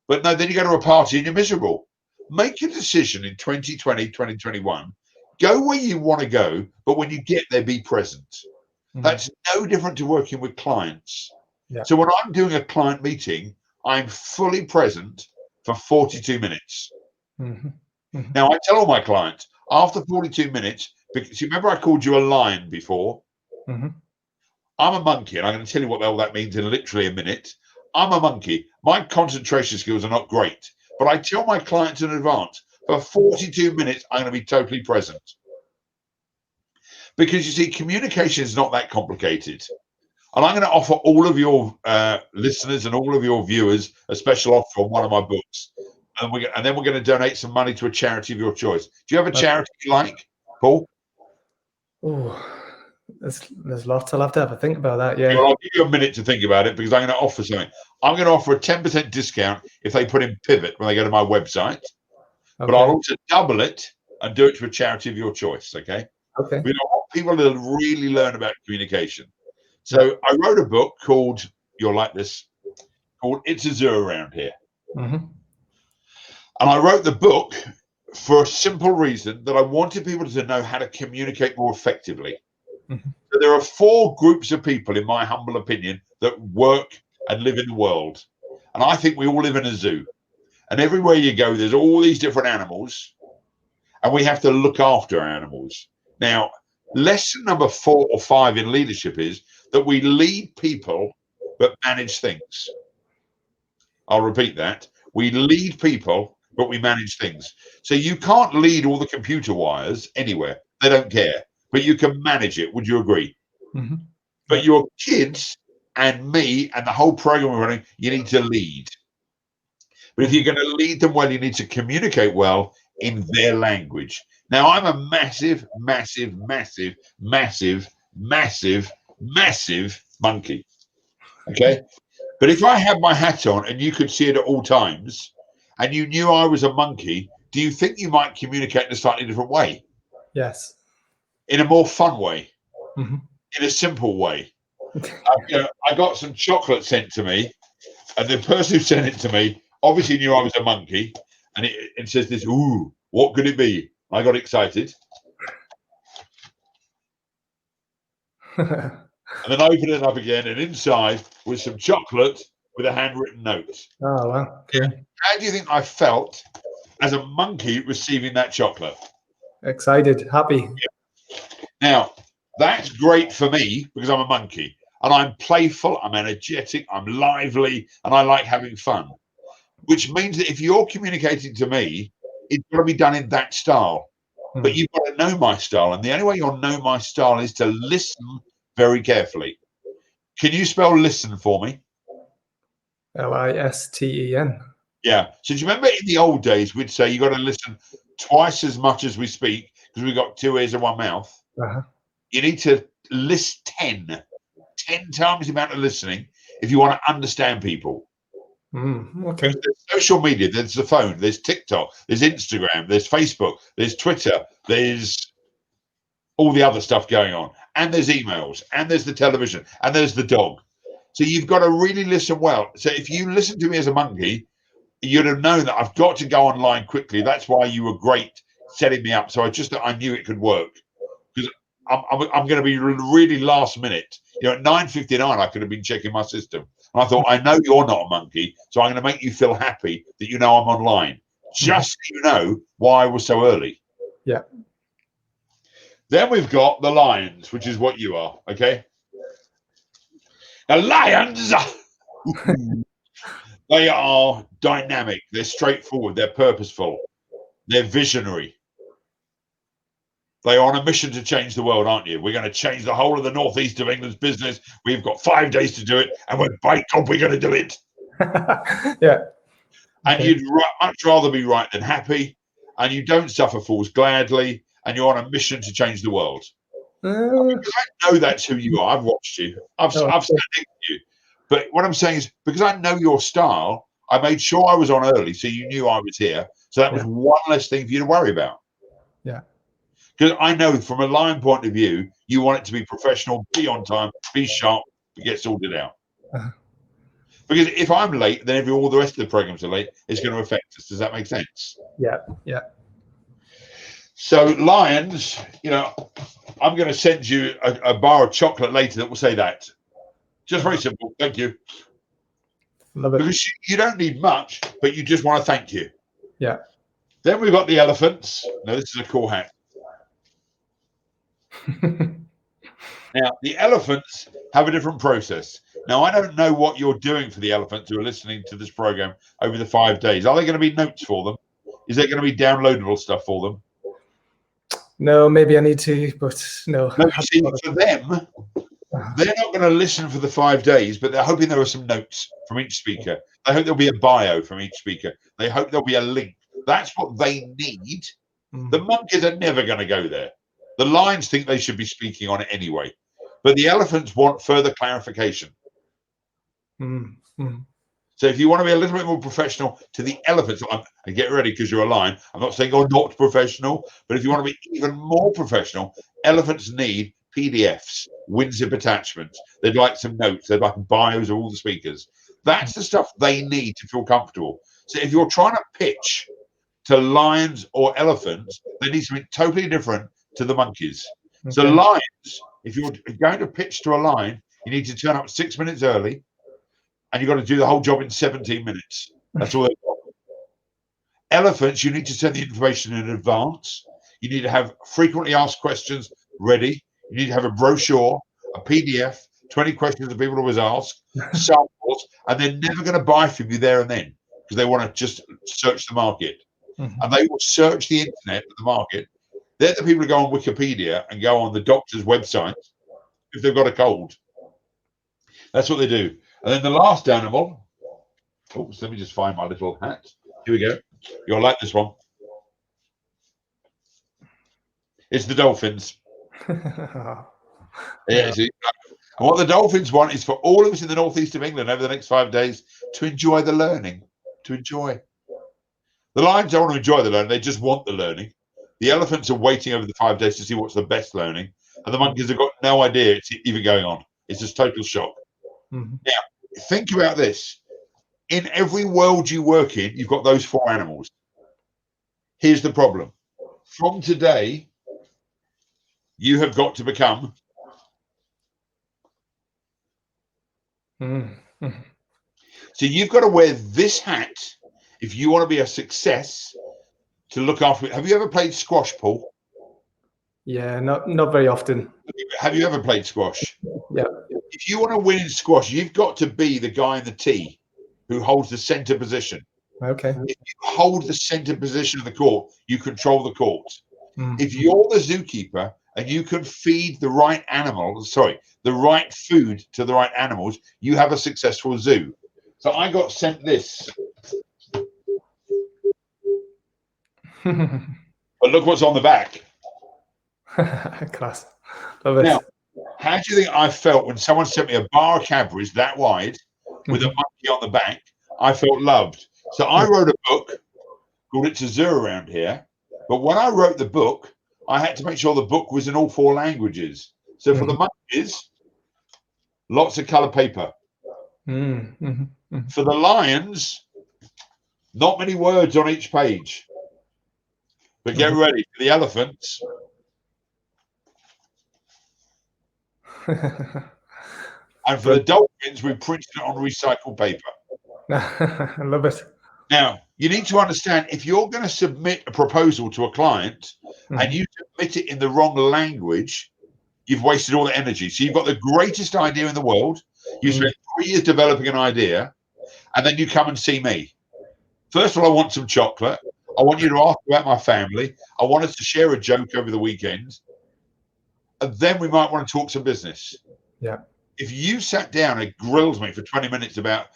But no, then you go to a party and you're miserable. Make a decision in 2020, 2021. Go where you want to go, but when you get there, be present. Mm-hmm. That's no different to working with clients. Yeah. So when I'm doing a client meeting, I'm fully present for 42 minutes. Mm-hmm. Mm-hmm. Now, I tell all my clients, after 42 minutes, because you remember I called you a lion before? Mm-hmm. I'm a monkey, and I'm going to tell you what the hell that means in literally a minute. I'm a monkey. My concentration skills are not great, but I tell my clients in advance, for 42 minutes, I'm going to be totally present. Because you see, communication is not that complicated. And I'm going to offer all of your listeners and all of your viewers a special offer on one of my books. And then we're going to donate some money to a charity of your choice. Do you have a charity you like, Paul? Oh, there's lots. I'll have to have a think about that. Yeah. Well, I'll give you a minute to think about it because I'm going to offer something. I'm going to offer a 10% discount if they put in Pivot when they go to my website. Okay. But I'll also double it and do it to a charity of your choice. Okay. Okay. We want people to really learn about communication. So I wrote a book called, you'll like this, called It's a Zoo Around Here. Mm-hmm. And I wrote the book for a simple reason that I wanted people to know how to communicate more effectively. Mm-hmm. So there are 4 groups of people, in my humble opinion, that work and live in the world. And I think we all live in a zoo. And everywhere you go, there's all these different animals. And we have to look after our animals. Now, lesson number 4 or 5 in leadership is that we lead people but manage things. I'll repeat that. We lead people, but we manage things. So you can't lead all the computer wires anywhere. They don't care. But you can manage it. Would you agree? Mm-hmm. But your kids and me and the whole program we're running, you need to lead. But if you're going to lead them well, you need to communicate well in their language. Now, I'm a massive, massive, massive, massive, massive, massive monkey. Okay. But if I had my hat on and you could see it at all times and you knew I was a monkey, do you think you might communicate in a slightly different way? Yes. In a more fun way? Mm-hmm. In a simple way? I got some chocolate sent to me, and the person who sent it to me obviously knew I was a monkey, and it says this, ooh, what could it be? I got excited. And then I opened it up again, and inside was some chocolate with a handwritten note. Oh, wow. Cool. How do you think I felt as a monkey receiving that chocolate? Excited, happy. Now, that's great for me because I'm a monkey and I'm playful, I'm energetic, I'm lively, and I like having fun. Which means that if you're communicating to me, it's got to be done in that style. But you've got to know my style. And the only way you'll know my style is to listen very carefully. Can you spell listen for me? Listen. Yeah. So do you remember in the old days, we'd say you got to listen twice as much as we speak because we've got 2 ears and 1 mouth. You need to list 10 times the amount of listening if you want to understand people. Okay. There's social media, there's the phone, there's TikTok, there's Instagram, there's Facebook, there's Twitter, there's all the other stuff going on, and there's emails, and there's the television, and there's the dog. So you've got to really listen well. So if you listen to me as a monkey, you'd have known that I've got to go online quickly. That's why you were great setting me up. So I knew it could work because I'm going to be really last minute. At 9:59, I could have been checking my system. And I thought, I know you're not a monkey, so I'm going to make you feel happy that you know I'm online. Just so you know why I was so early. Yeah. Then we've got the lions, which is what you are, okay? The lions, they are dynamic. They're straightforward. They're purposeful. They're visionary. They are on a mission to change the world, aren't you? We're going to change the whole of the northeast of England's business. We've got 5 days to do it, and by God, we're going to do it. Yeah. And you'd much rather be right than happy, and you don't suffer fools gladly, and you're on a mission to change the world. Because I know that's who you are. I've watched you. I've sat next to you. But what I'm saying is, because I know your style, I made sure I was on early, so you knew I was here. So that was one less thing for you to worry about. Yeah. Because I know from a lion point of view, you want it to be professional, be on time, be sharp, get sorted out. Because if I'm late, then all the rest of the programs are late. It's going to affect us. Does that make sense? Yeah. Yeah. So lions, I'm going to send you a bar of chocolate later that will say that. Just very simple. Thank you. Love it. Because you don't need much, but you just want to thank you. Yeah. Then we've got the elephants. Now, this is a cool hat. Now, the elephants have a different process. Now, I don't know what you're doing for the elephants who are listening to this program over the 5 days. Are there going to be notes for them? Is there going to be downloadable stuff for them? No, maybe I need to, but no. No, you see, for them, they're not going to listen for the 5 days, but they're hoping there are some notes from each speaker. They hope there'll be a bio from each speaker. They hope there'll be a link. That's what they need. The monkeys are never going to go there. The lions think they should be speaking on it anyway. But the elephants want further clarification. So if you want to be a little bit more professional to the elephants, and get ready because you're a lion. I'm not saying you're not professional, but if you want to be even more professional, elephants need PDFs, WinZip attachments. They'd like some notes. They'd like bios of all the speakers. That's the stuff they need to feel comfortable. So if you're trying to pitch to lions or elephants, they need something totally different to the monkeys. Okay. So lions, if you're going to pitch to a lion, you need to turn up 6 minutes early, and you've got to do the whole job in 17 minutes. That's all they've got. Elephants, you need to send the information in advance. You need to have frequently asked questions ready. You need to have a brochure, a PDF, 20 questions that people always ask, samples, and they're never going to buy from you there and then because they want to just search the market. And they will search the internet for the market. They're the people who go on Wikipedia and go on the doctor's website if they've got a cold. That's what they do. And then the last animal, oops, let me just find my little hat. Here we go. You'll like this one. It's the dolphins. Yeah. And what the dolphins want is for all of us in the northeast of England over the next 5 days to enjoy the learning, to enjoy. The lions don't want to enjoy the learning. They just want the learning. The elephants are waiting over the 5 days to see what's the best learning. And the monkeys have got no idea it's even going on. It's just total shock. Now, think about this. In every world you work in, you've got those 4 animals. Here's the problem. From today, you have got to become Mm-hmm. So you've got to wear this hat if you want to be a success, to look after it. Have you ever played squash, Paul? Yeah, not very often. Have you ever played squash? Yeah. If you want to win in squash, you've got to be the guy in the tee who holds the center position. Okay. If you hold the center position of the court, you control the court. Mm. If you're the zookeeper and you can feed the right animals, the right food to the right animals, you have a successful zoo. So I got sent this. But look what's on the back. Class. Love it. Now, how do you think I felt when someone sent me a bar of Cadbury's that wide with a monkey on the back? I felt loved. So I wrote a book called It's a Zoo Around Here. But when I wrote the book, I had to make sure the book was in all 4 languages. So for the monkeys, lots of color paper. For the lions, not many words on each page. But get ready for the elephants. And for the dolphins, we printed it on recycled paper. I love it. Now, you need to understand, if you're going to submit a proposal to a client and you submit it in the wrong language, you've wasted all the energy. So you've got the greatest idea in the world. You spent 3 years developing an idea, and then you come and see me. First of all, I want some chocolate. I want you to ask about my family. I want us to share a joke over the weekend. And then we might want to talk some business. Yeah. If you sat down and grilled me for 20 minutes about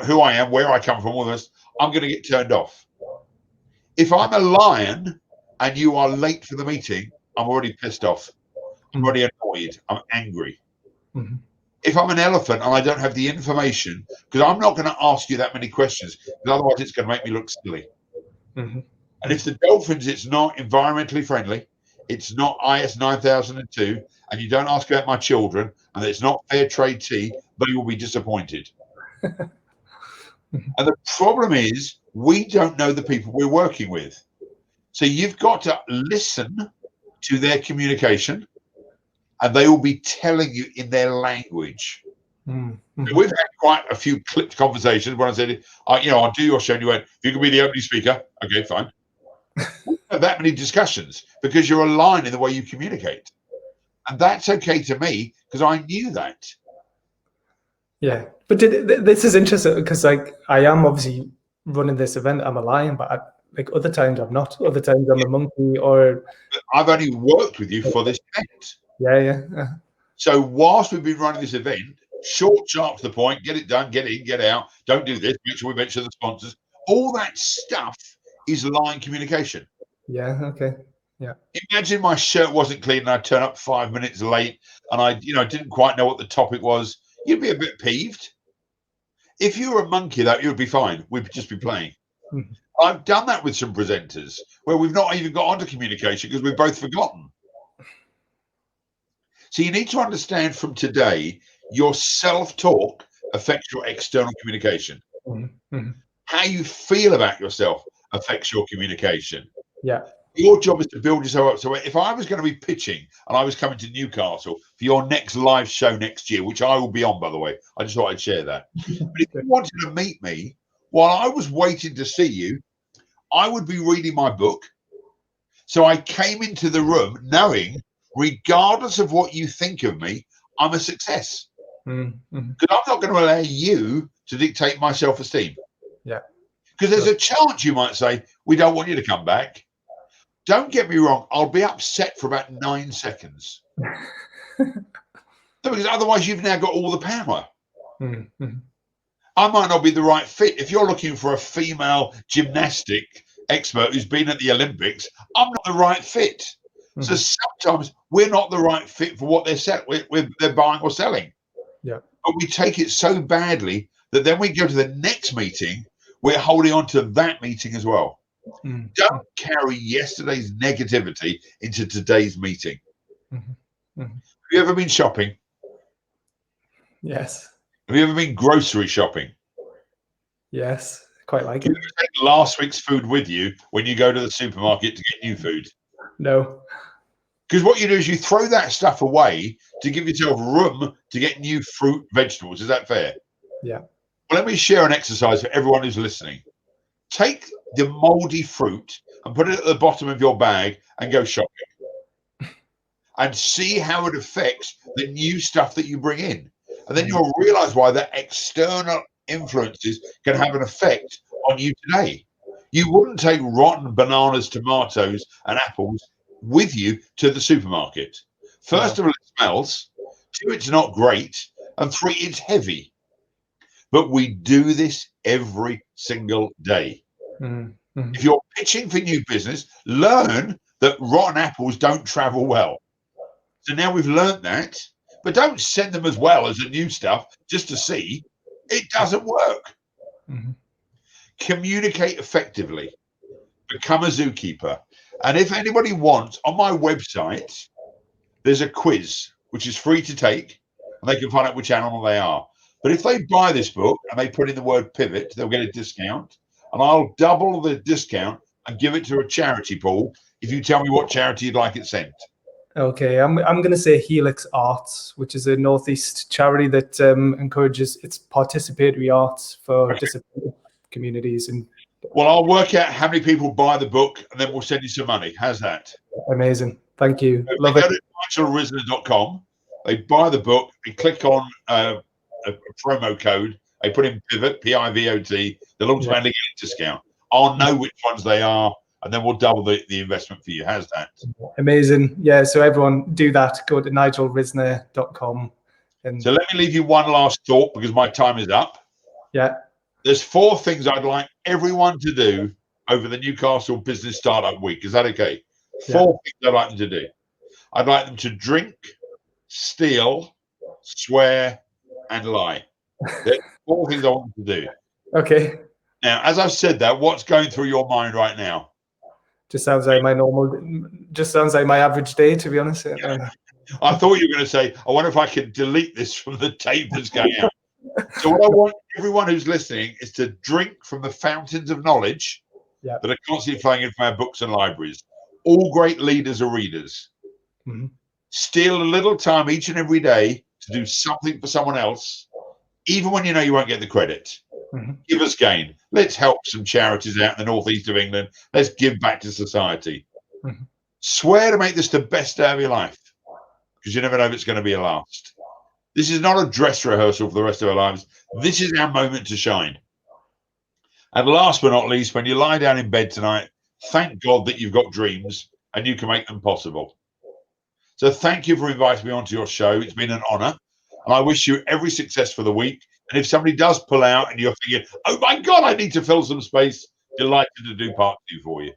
who I am, where I come from, all this, I'm going to get turned off. If I'm a lion and you are late for the meeting, I'm already pissed off. I'm already annoyed. I'm angry. If I'm an elephant and I don't have the information, because I'm not going to ask you that many questions, because otherwise it's going to make me look silly. And if the dolphins, it's not environmentally friendly, it's not IS 9002, and you don't ask about my children, and it's not fair trade tea, but you will be disappointed. And the problem is, we don't know the people we're working with. So you've got to listen to their communication, and they will be telling you in their language. So we've had quite a few clipped conversations when I said, I'll do your show, and you went, if you can be the opening speaker, okay, fine. We don't have that many discussions because you're aligned in the way you communicate. And that's okay to me because I knew that. Yeah, but this is interesting because I am obviously running this event. I'm a lion, but other times I'm not. Other times I'm a monkey, or I've only worked with you for this event. Yeah. So whilst we've been running this event, short, sharp to the point, get it done, get in, get out, don't do this, make sure we mention the sponsors. All that stuff is line communication. Yeah, okay. Yeah. Imagine my shirt wasn't clean and I turn up 5 minutes late and I didn't quite know what the topic was. You'd be a bit peeved. If you were a monkey, though, you'd be fine. We'd just be playing. I've done that with some presenters where we've not even got onto communication because we've both forgotten. So you need to understand from today, your self-talk affects your external communication. How you feel about yourself affects your communication. Yeah. Your job is to build yourself up. So if I was going to be pitching and I was coming to Newcastle for your next live show next year, which I will be on, by the way, I just thought I'd share that. But if you wanted to meet me, while I was waiting to see you, I would be reading my book. So I came into the room knowing, regardless of what you think of me, I'm a success. Because I'm not going to allow you to dictate my self-esteem. Yeah. Because there's a chance you might say, we don't want you to come back. Don't get me wrong, I'll be upset for about 9 seconds. Because otherwise you've now got all the power. I might not be the right fit. If you're looking for a female gymnastic expert who's been at the Olympics, I'm not the right fit. So sometimes we're not the right fit for what they're buying or selling. Yeah. But we take it so badly that then we go to the next meeting, we're holding on to that meeting as well. Don't carry yesterday's negativity into today's meeting. Have you ever been shopping? Yes. Have you ever been grocery shopping? Yes, quite like Do it. you take last week's food with you when you go to the supermarket to get new food? No. Because what you do is you throw that stuff away to give yourself room to get new fruit, vegetables. Is that fair? Yeah. Well, let me share an exercise for everyone who's listening. Take the moldy fruit and put it at the bottom of your bag and go shopping. And see how it affects the new stuff that you bring in. And then you'll realize why the external influences can have an effect on you today. You wouldn't take rotten bananas, tomatoes, and apples with you to the supermarket. First of all, it smells. 2, it's not great. And 3, it's heavy. But we do this every single day. Mm-hmm. If you're pitching for new business, learn that rotten apples don't travel well. So now we've learned that, but don't send them as well as the new stuff just to see. It doesn't work. Mm-hmm. Communicate effectively. Become a zookeeper. And if anybody wants, on my website, there's a quiz which is free to take, and they can find out which animal they are. But if they buy this book and they put in the word pivot, they'll get a discount, and I'll double the discount and give it to a charity pool if you tell me what charity you'd like it sent. Okay, I'm going to say Helix Arts, which is a Northeast charity that encourages its participatory arts for disadvantaged communities. And well, I'll work out how many people buy the book, and then we'll send you some money. How's that? Amazing. Thank you. So Love they it. go to nigelrisner.com. They buy the book. They click on a promo code. They put in pivot, PIVOT. They'll automatically get a discount. I'll know which ones they are, and then we'll double the investment for you. How's that? Amazing. Yeah, so everyone do that. Go to nigelrisner.com. So let me leave you one last thought because my time is up. Yeah. There's 4 things I'd like everyone to do over the Newcastle Business Startup Week. Is that okay? 4 things I'd like them to do. I'd like them to drink, steal, swear, and lie. There's 4 things I want them to do. Okay. Now, as I've said that, what's going through your mind right now? Just sounds like my average day, to be honest. Yeah. I thought you were going to say, I wonder if I could delete this from the tape that's going out. So what I want everyone who's listening is to drink from the fountains of knowledge that are constantly flowing in from our books and libraries. All great leaders are readers. Mm-hmm. Steal a little time each and every day to do something for someone else, even when you know you won't get the credit. Mm-hmm. Give us gain. Let's help some charities out in the northeast of England. Let's give back to society. Mm-hmm. Swear to make this the best day of your life, because you never know if it's going to be your last. This is not a dress rehearsal for the rest of our lives. This is our moment to shine. And last but not least, when you lie down in bed tonight, thank God that you've got dreams and you can make them possible. So thank you for inviting me onto your show. It's been an honor. And I wish you every success for the week. And if somebody does pull out and you're thinking, oh my God, I need to fill some space, delighted to do part 2 for you.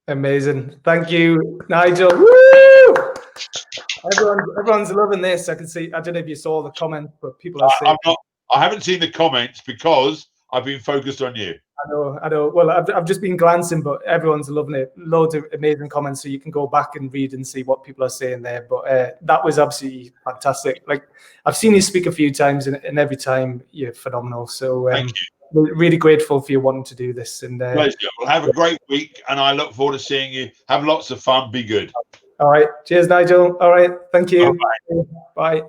Amazing. Thank you, Nigel. Woo! Everyone's loving this. I can see. I don't know if you saw the comment, but people are saying. I haven't seen the comments because I've been focused on you. I know. Well, I've just been glancing, but everyone's loving it. Loads of amazing comments, so you can go back and read and see what people are saying there. But that was absolutely fantastic. Like, I've seen you speak a few times, and every time you're phenomenal. So thank you. We're really grateful for you wanting to do this. And pleasure. Well, have a great week, and I look forward to seeing you. Have lots of fun. Be good. All right. Cheers, Nigel. All right. Thank you. Bye.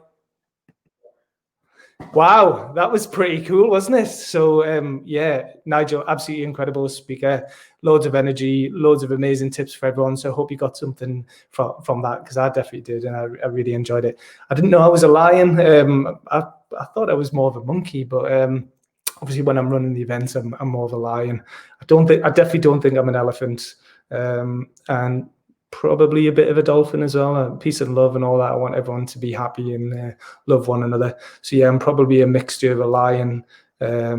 Wow, that was pretty cool, wasn't it? So, yeah, Nigel, absolutely incredible speaker, loads of energy, loads of amazing tips for everyone. So I hope you got something from that, because I definitely did, and I really enjoyed it. I didn't know I was a lion. I thought I was more of a monkey, but obviously when I'm running the events, I'm more of a lion. I definitely don't think I'm an elephant, and probably a bit of a dolphin as well. Peace and love and all that. I want everyone to be happy and love one another. So yeah, I'm probably a mixture of a lion, a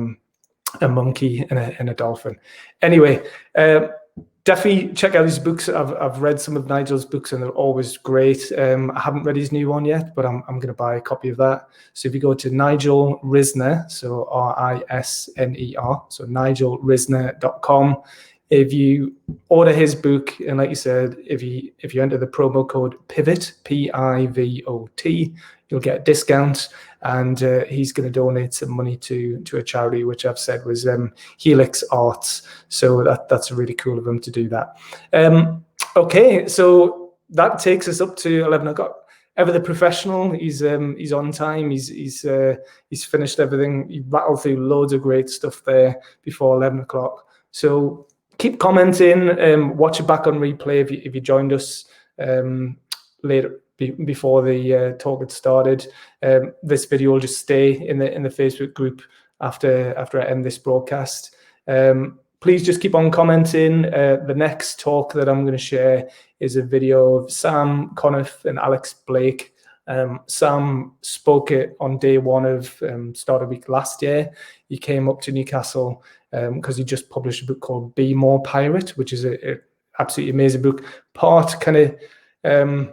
monkey, and a dolphin. Anyway, definitely check out his books. I've read some of Nigel's books and they're always great. I haven't read his new one yet, but I'm going to buy a copy of that. So if you go to Nigel Risner, so RISNER, so nigelrisner.com. If you order his book, and like you said, if you enter the promo code PIVOT, PIVOT, you'll get a discount, and he's going to donate some money to a charity, which I've said was Helix Arts. So that's really cool of him to do that. Okay, so that takes us up to 11 o'clock. ever the professional. He's on time. He's finished everything. He rattled through loads of great stuff there before 11 o'clock. So keep commenting. Watch it back on replay if you joined us later before the talk had started. This video will just stay in the Facebook group after I end this broadcast. Please just keep on commenting. The next talk that I'm going to share is a video of Sam Connoth and Alex Blake. Sam spoke it on day one of Startup Week last year. He came up to Newcastle because he just published a book called Be More Pirate, which is a absolutely amazing book. Part kind of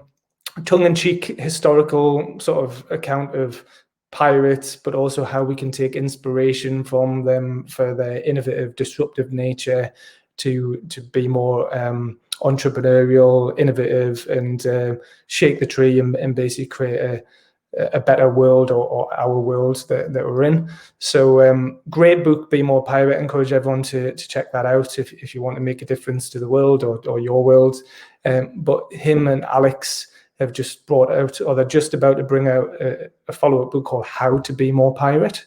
tongue-in-cheek historical sort of account of pirates, but also how we can take inspiration from them for their innovative, disruptive nature to be more entrepreneurial, innovative, and shake the tree and basically create a better world or our world that we're in. So great book, Be More Pirate. I encourage everyone to check that out if you want to make a difference to the world or your world. But him and Alex have just brought out, or they're just about to bring out a follow-up book called How to Be More Pirate,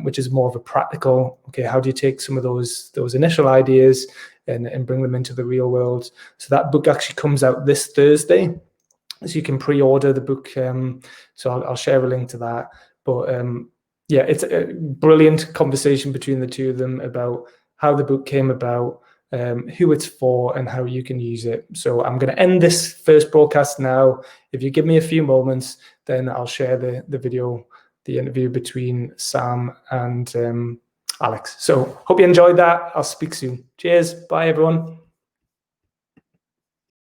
which is more of a practical, okay, how do you take some of those initial ideas and bring them into the real world? So that book actually comes out this Thursday. So you can pre-order the book. So I'll share a link to that. But yeah, it's a brilliant conversation between the two of them about how the book came about, who it's for, and how you can use it. So I'm going to end this first broadcast now. If you give me a few moments, then I'll share the video, the interview between Sam and Alex. So hope you enjoyed that. I'll speak soon. Cheers. Bye, everyone.